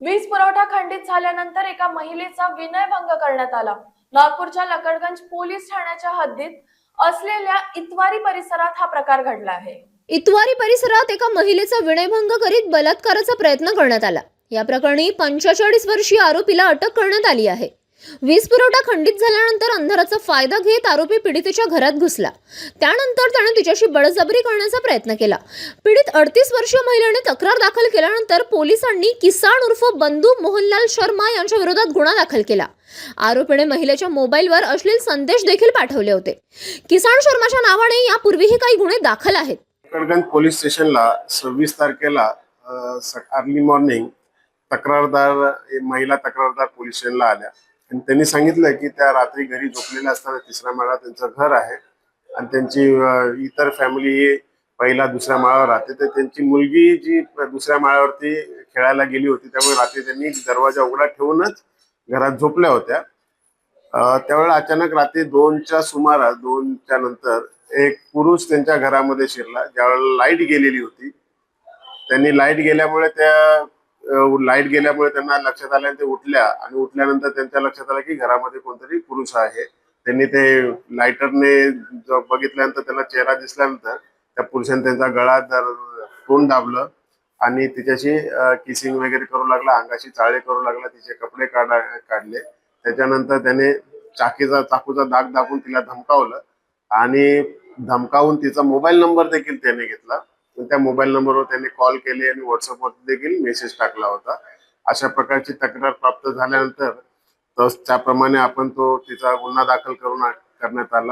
वीज पुरवठा खंडित झाल्यानंतर एका महिलेचा विनयभंग करण्यात आला। नागपूरच्या लकडगंज पोलीस ठाण्याच्या हद्दीत असलेल्या इतवारी परिसरात हा प्रकार घडला आहे। इतवारी परिसरात एका महिलेचा विनयभंग करीत बलात्काराचा प्रयत्न करण्यात आला। या प्रकरणी 45 वर्षीय आरोपीला अटक करण्यात आली आहे। वीज पुरवठा खंडित झाल्यानंतर अंधाराचा फायदा घेत आरोपी पीडितेच्या घरात घुसला। त्यानंतर त्याने तिच्याशी बळजबरी करण्याचा प्रयत्न केला। पीडित 38 वर्षीय महिलेने तक्रार दाखल केल्यानंतर पोलिसांनी किसान उर्फ बंधू मोहनलाल शर्मा यांच्या विरोधात गुन्हा दाखल केला। आरोपीने महिलेच्या मोबाईलवर अश्लील संदेश देखील पाठवले होते। किसान शर्माच्या नावाने यापूर्वीही काही गुन्हे दाखल आहेत। लकडगंज पोलीस स्टेशनला 26 तारखेला अर्ली मॉर्निंग महिला तक्रारदार पोलीस स्टेशनला आल्या आणि त्यांनी सांगितलं की त्या रात्री घरी झोपलेल्या असताना तिसऱ्या माळ्यावर त्यांचं घर आहे आणि त्यांची इतर फॅमिली पहिला दुसऱ्या माळ्यावर राहते, तर त्यांची मुलगी जी दुसऱ्या माळ्यावरती खेळायला गेली होती, त्यामुळे रात्री त्यांनी दरवाजा उघडा ठेवूनच घरात झोपल्या होत्या। त्यावेळेला अचानक रात्री 2च्या सुमारास 2च्या नंतर एक पुरुष त्यांच्या घरामध्ये शिरला। ज्यावेळेला लाईट गेलेली होती, त्यांनी लाईट गेल्यामुळे त्यांना लक्षात आलं, ते उठल्या आणि उठल्यानंतर त्यांच्या लक्षात आलं की घरामध्ये कोणतरी पुरुष आहे। त्यांनी ते लायटरने बघितल्यानंतर त्यांना चेहरा दिसल्यानंतर त्या पुरुषाने त्यांचा गळा तोंड दाबलं आणि तिच्याशी किसिंग वगैरे करू लागला, अंगाशी चाळे करू लागला, तिचे कपडे काढले। त्याच्यानंतर त्याने चाकूचा दाग दाखवून तिला धमकावलं आणि धमकावून तिचा मोबाईल नंबर देखील त्याने घेतला। त्या मोबाईल नंबरवर त्यांनी कॉल केले आणि व्हॉट्सअपवर देखील मेसेज टाकला होता। अशा प्रकारची तक्रार प्राप्त झाल्यानंतर त्याप्रमाणे आपण तिचा गुन्हा दाखल करण्यात आला।